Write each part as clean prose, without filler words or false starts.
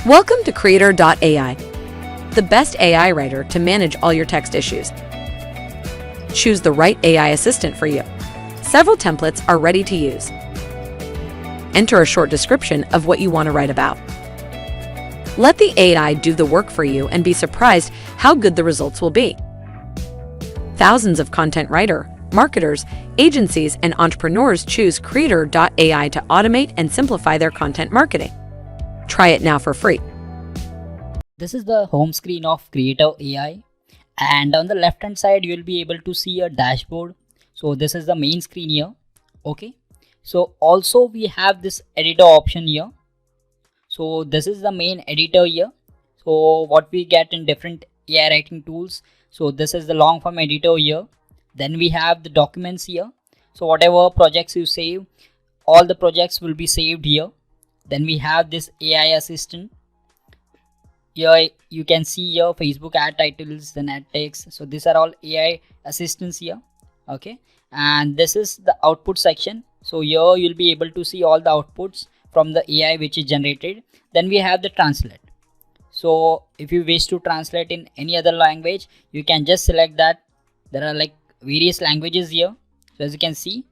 Welcome to Creaitor.ai, the best AI writer to manage all your text issues. Choose the right AI assistant for you. Several templates are ready to use. Enter a short description of what you want to write about. Let the AI do the work for you and be surprised how good the results will be. Thousands of content writers, marketers, agencies, and entrepreneurs choose Creaitor.ai to automate and simplify their content marketing. Try it now for free. This is the home screen of Creaitor.ai, and on the left hand side you will be able to see a dashboard. So this is the main screen here. Okay, so also we have this editor option here. So this is the main editor here. So what we get in different AI writing tools. So this is the long form editor here. Then we have the documents here. So whatever projects you save, all the projects will be saved here. Then we have this AI assistant. Here you can see here Facebook ad titles, then ad text. So these are all AI assistants here. Okay, and this is the output section. So here you'll be able to see all the outputs from the AI which is generated. Then we have the translate. So if you wish to translate in any other language, you can just select that. There are like various languages here. So as you can see.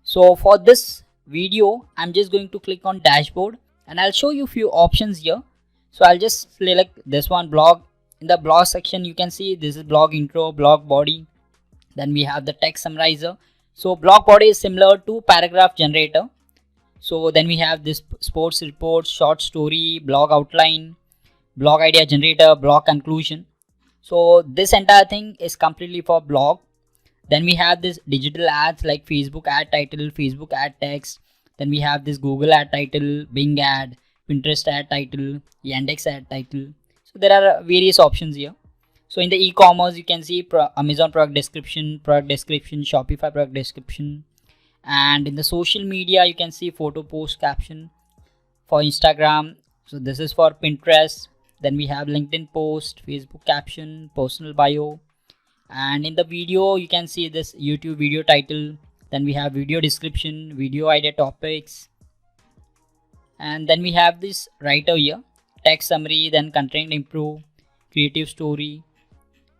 So for this video, I'm just going to click on dashboard and I'll show you few options here. So I'll just select this one, blog. In the blog section you can see this is blog intro, blog body. Then we have the text summarizer. So blog body is similar to paragraph generator. So then we have this sports report, short story, blog outline, blog idea generator, blog conclusion. So this entire thing is completely for blog. Then we have this digital ads like Facebook ad title, Facebook ad text. Then we have this Google ad title, Bing ad, Pinterest ad title, Yandex ad title. So there are various options here. So in the e-commerce, you can see Amazon product description, Shopify product description. And in the social media, you can see photo post caption for Instagram. So this is for Pinterest. Then we have LinkedIn post, Facebook caption, personal bio. And in the video, you can see this YouTube video title. Then we have video description, video idea topics. And then we have this writer here, text summary, then content improve, creative story.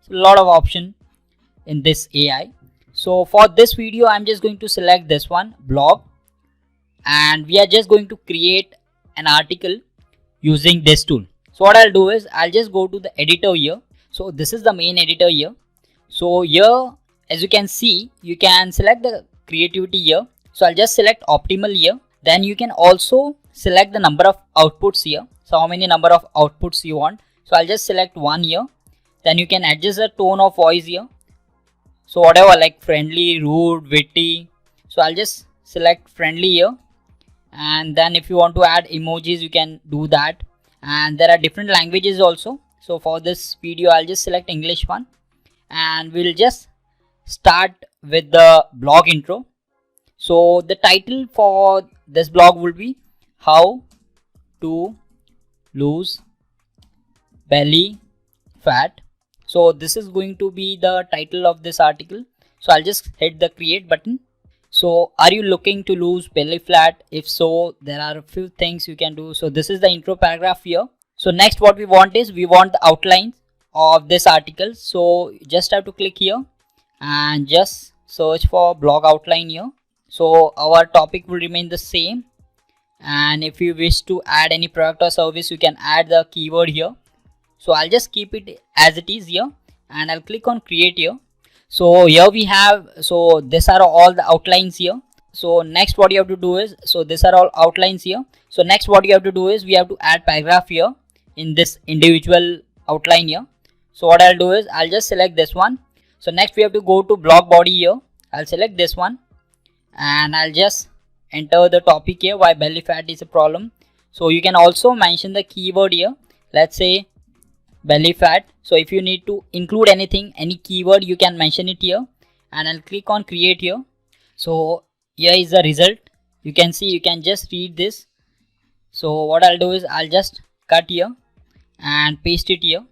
So a lot of option in this AI. So for this video, I'm just going to select this one, blog. And we are just going to create an article using this tool. So what I'll do is I'll just go to the editor here. So this is the main editor here. So here, as you can see, you can select the creativity here. So I'll just select optimal here. Then you can also select the number of outputs here. So how many number of outputs you want. So I'll just select one here. Then you can adjust the tone of voice here. So whatever, like friendly, rude, witty. So I'll just select friendly here. And then if you want to add emojis, you can do that. And there are different languages also. So for this video, I'll just select English one. And we'll just start with the blog intro. So the title for this blog will be How to Lose Belly Fat. So this is going to be the title of this article. So I'll just hit the create button. So are you looking to lose belly fat? If so, there are a few things you can do. So this is the intro paragraph here. So next what we want is we want the outlines of this article. So just have to click here and just search for blog outline here. So our topic will remain the same. And if you wish to add any product or service, you can add the keyword here. So I'll just keep it as it is here and I'll click on create here. So here we have, so these are all the outlines here. So next what you have to do is, so these are all outlines here. So next what you have to do is we have to add paragraph here in this individual outline here. So what I'll do is I'll just select this one. So next we have to go to blog body here. I'll select this one and I'll just enter the topic here, why belly fat is a problem. So you can also mention the keyword here. Let's say belly fat. So if you need to include anything, any keyword, you can mention it here and I'll click on create here. So here is the result. You can see, you can just read this. So what I'll do is I'll just cut here and paste it here.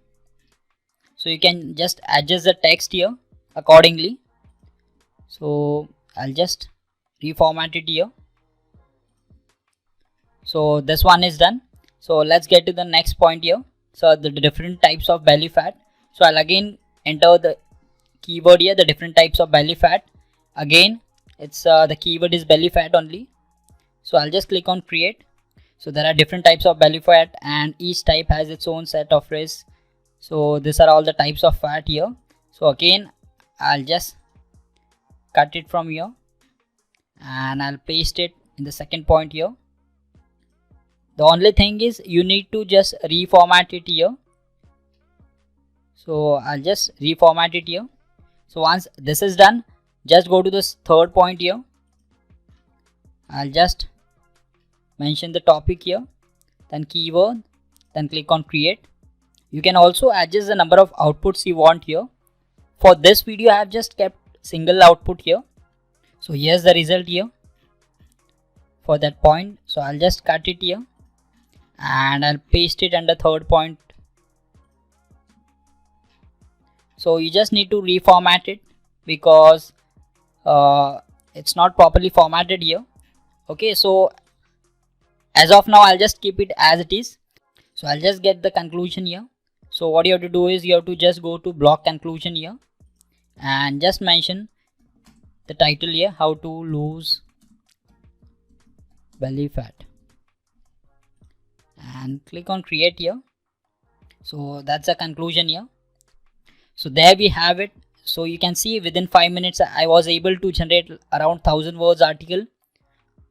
So you can just adjust the text here accordingly. So I'll just reformat it here. So this one is done. So let's get to the next point here. So the different types of belly fat. So I'll again enter the keyword here, the different types of belly fat. Again, it's the keyword is belly fat only. So I'll just click on create. So there are different types of belly fat and each type has its own set of risks. So these are all the types of fat here. So again, I'll just cut it from here and I'll paste it in the second point here. The only thing is you need to just reformat it here. So I'll just reformat it here. So once this is done, just go to this third point here. I'll just mention the topic here, then keyword, then click on create. You can also adjust the number of outputs you want here. For this video, I have just kept single output here. So here's the result here for that point. So I'll just cut it here and I'll paste it under third point. So you just need to reformat it because it's not properly formatted here. Okay, so as of now I'll just keep it as it is. So I'll just get the conclusion here. So what you have to do is you have to just go to block conclusion here and just mention the title here, how to lose belly fat, and click on create here. So that's the conclusion here. So there we have it. So you can see within 5 minutes I was able to generate around 1000 words article.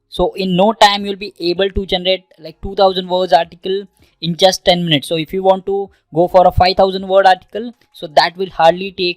So in no time you'll be able to generate like 2000 words article in just 10 minutes. So if you want to go for a 5000 word article, so that will hardly take